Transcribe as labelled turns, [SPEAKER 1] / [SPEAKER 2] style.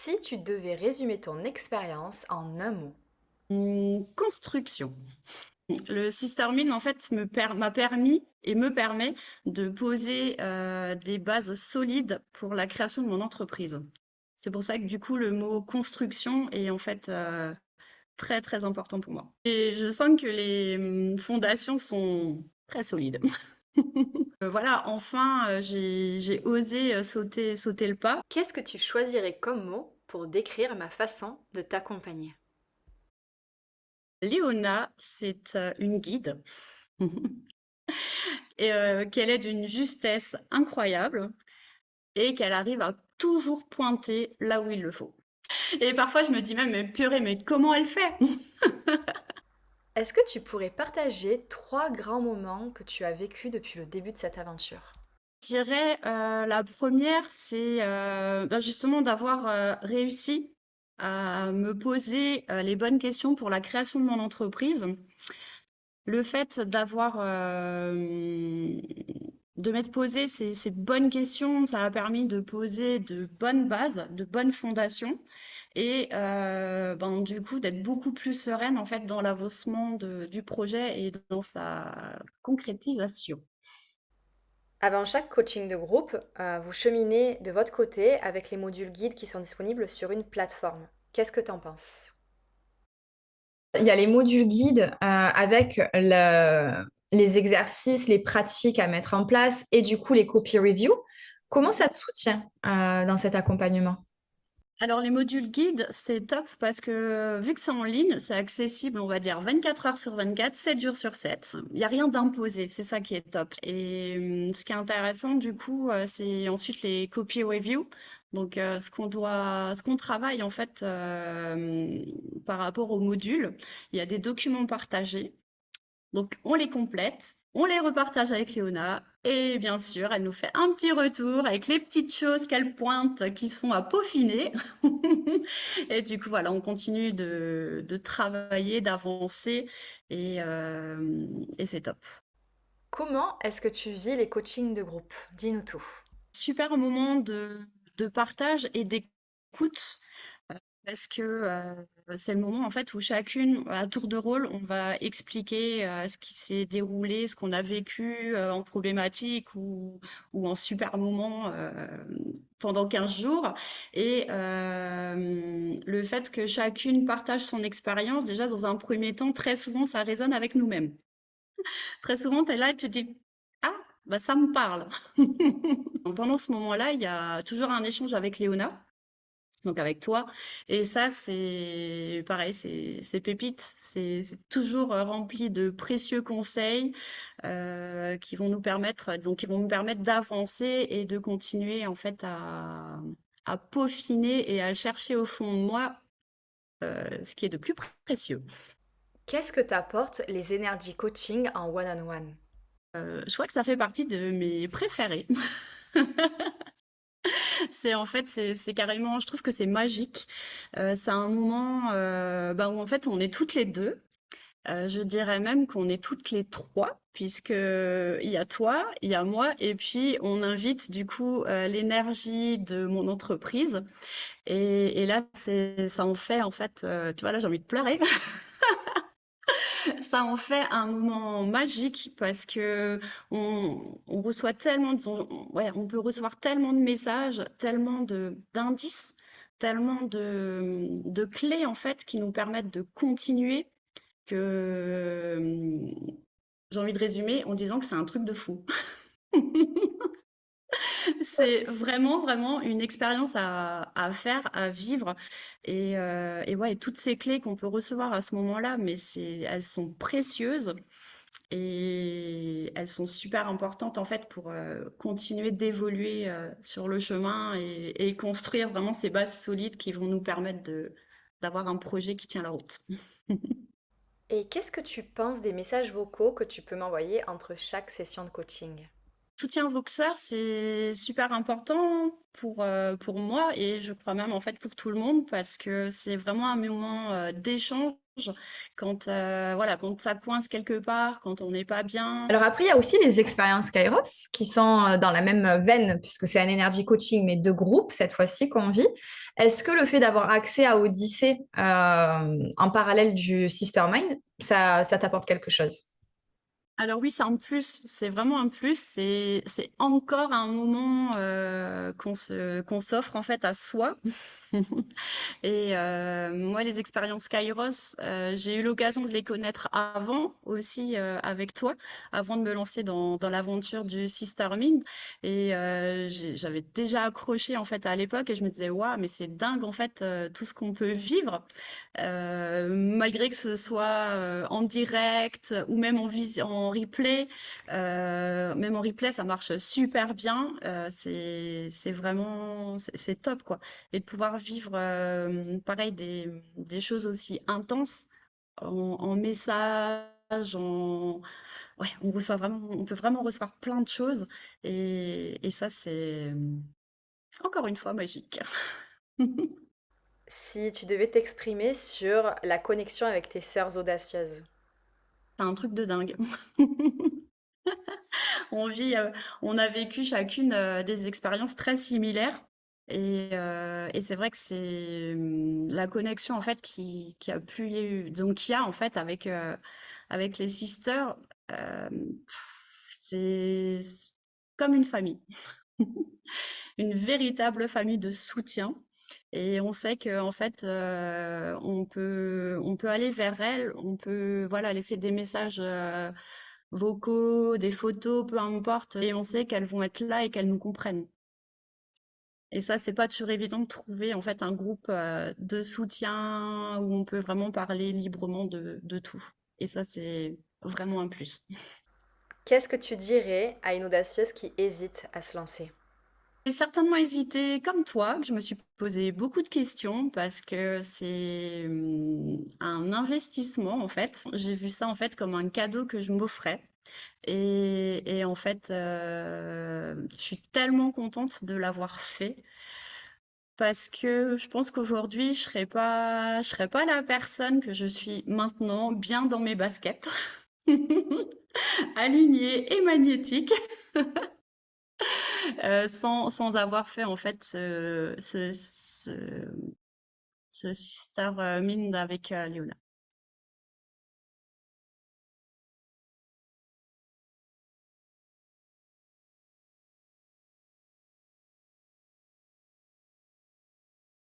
[SPEAKER 1] Si tu devais résumer ton expérience en un mot.
[SPEAKER 2] Construction. Le Systermine, en fait, m'a permis et me permet de poser des bases solides pour la création de mon entreprise. C'est pour ça que du coup, le mot construction est en fait très très important pour moi. Et je sens que les fondations sont très solides. Voilà, enfin, j'ai osé sauter le pas.
[SPEAKER 1] Qu'est-ce que tu choisirais comme mot pour décrire ma façon de t'accompagner?
[SPEAKER 2] Léona, c'est une guide et qu'elle est d'une justesse incroyable et qu'elle arrive à toujours pointer là où il le faut. Et parfois, je me dis même, mais purée, mais comment elle fait?
[SPEAKER 1] Est-ce que tu pourrais partager trois grands moments que tu as vécus depuis le début de cette aventure?
[SPEAKER 2] Je dirais, la première, c'est justement d'avoir réussi à me poser les bonnes questions pour la création de mon entreprise. Le fait de m'être posé ces bonnes questions, ça a permis de poser de bonnes bases, de bonnes fondations et du coup d'être beaucoup plus sereine en fait dans l'avancement du projet et dans sa concrétisation.
[SPEAKER 1] Avant chaque coaching de groupe, vous cheminez de votre côté avec les modules guides qui sont disponibles sur une plateforme. Qu'est-ce que tu en penses? Il y a les modules guides avec les exercices, les pratiques à mettre en place et du coup les copy reviews. Comment ça te soutient dans cet accompagnement?
[SPEAKER 2] Alors les modules guides, c'est top parce que vu que c'est en ligne, c'est accessible, on va dire 24 heures sur 24, 7 jours sur 7. Il n'y a rien d'imposé, c'est ça qui est top. Et ce qui est intéressant du coup, c'est ensuite les copy reviews. Donc ce qu'on travaille en fait par rapport aux modules, il y a des documents partagés. Donc, on les complète, on les repartage avec Léona, et bien sûr, elle nous fait un petit retour avec les petites choses qu'elle pointe qui sont à peaufiner. Et du coup, voilà, on continue de travailler, d'avancer, et c'est top.
[SPEAKER 1] Comment est-ce que tu vis les coachings de groupe? Dis-nous tout.
[SPEAKER 2] Super moment de partage et d'écoute. Parce que c'est le moment en fait où chacune, à tour de rôle, on va expliquer ce qui s'est déroulé, ce qu'on a vécu en problématique ou en super moment pendant 15 jours. Et le fait que chacune partage son expérience, déjà dans un premier temps, très souvent, ça résonne avec nous-mêmes. Très souvent, tu es là et tu te dis, ah, bah ça me parle. Pendant ce moment-là, il y a toujours un échange avec Léona, donc avec toi. Et ça, c'est pareil, c'est pépite. C'est toujours rempli de précieux conseils qui vont nous permettre d'avancer et de continuer en fait à peaufiner et à chercher au fond de moi ce qui est de plus précieux.
[SPEAKER 1] Qu'est-ce que t'apportent les Energy Coaching en one-on-one?
[SPEAKER 2] Je crois que ça fait partie de mes préférés. C'est carrément, je trouve que c'est magique. C'est un moment où en fait on est toutes les deux. Je dirais même qu'on est toutes les trois, puisque il y a toi, il y a moi, et puis on invite du coup l'énergie de mon entreprise. Et là, ça en fait en fait, tu vois là j'ai envie de pleurer. Ça en fait un moment magique parce que on reçoit tellement ouais, on peut recevoir tellement de messages, tellement d'indices, tellement de clés en fait qui nous permettent de continuer que j'ai envie de résumer en disant que c'est un truc de fou. C'est vraiment, vraiment une expérience à faire, à vivre. Et ouais, toutes ces clés qu'on peut recevoir à ce moment-là, mais elles sont précieuses et elles sont super importantes en fait pour continuer d'évoluer sur le chemin et construire vraiment ces bases solides qui vont nous permettre d'avoir un projet qui tient la route.
[SPEAKER 1] Et qu'est-ce que tu penses des messages vocaux que tu peux m'envoyer entre chaque session de coaching?
[SPEAKER 2] soutien Voxer, c'est super important pour moi et je crois même en fait pour tout le monde parce que c'est vraiment un moment d'échange quand, voilà, quand ça coince quelque part, quand on n'est pas bien.
[SPEAKER 1] Alors après, il y a aussi les expériences Kairos qui sont dans la même veine, puisque c'est un energy coaching, mais de groupe cette fois-ci qu'on vit. Est-ce que le fait d'avoir accès à Odyssée en parallèle du Sister Mind, ça t'apporte quelque chose?
[SPEAKER 2] Alors oui, c'est un plus, c'est vraiment un plus, c'est encore un moment qu'on s'offre en fait à soi. Et moi, les expériences Kairos, j'ai eu l'occasion de les connaître avant aussi avec toi, avant de me lancer dans l'aventure du Sister Mind. Et j'avais déjà accroché en fait à l'époque et je me disais, waouh, mais c'est dingue en fait tout ce qu'on peut vivre, malgré que ce soit en direct ou même en replay. Même en replay, ça marche super bien. C'est vraiment, c'est top quoi. Et de pouvoir vivre, pareil, des choses aussi intenses en message, ouais, on peut vraiment recevoir plein de choses. Et ça, c'est encore une fois magique.
[SPEAKER 1] Si tu devais t'exprimer sur la connexion avec tes sœurs audacieuses.
[SPEAKER 2] C'est un truc de dingue. On vit, on a vécu chacune des expériences très similaires. Et c'est vrai que c'est la connexion en fait qui a pu, donc qu'il y a en fait avec les sisters, euh, c'est comme une famille, une véritable famille de soutien. Et on sait que en fait, on peut aller vers elles, on peut voilà laisser des messages vocaux, des photos, peu importe, et on sait qu'elles vont être là et qu'elles nous comprennent. Et ça, c'est pas toujours évident de trouver en fait un groupe de soutien où on peut vraiment parler librement de tout. Et ça, c'est vraiment un plus.
[SPEAKER 1] Qu'est-ce que tu dirais à une audacieuse qui hésite à se lancer?
[SPEAKER 2] J'ai certainement hésité, comme toi, je me suis posé beaucoup de questions parce que c'est un investissement en fait. J'ai vu ça en fait comme un cadeau que je m'offrais. Et en fait, je suis tellement contente de l'avoir fait parce que je pense qu'aujourd'hui, je serais pas la personne que je suis maintenant, bien dans mes baskets, alignée et magnétique, sans avoir fait en fait ce Sister Mind avec Léona.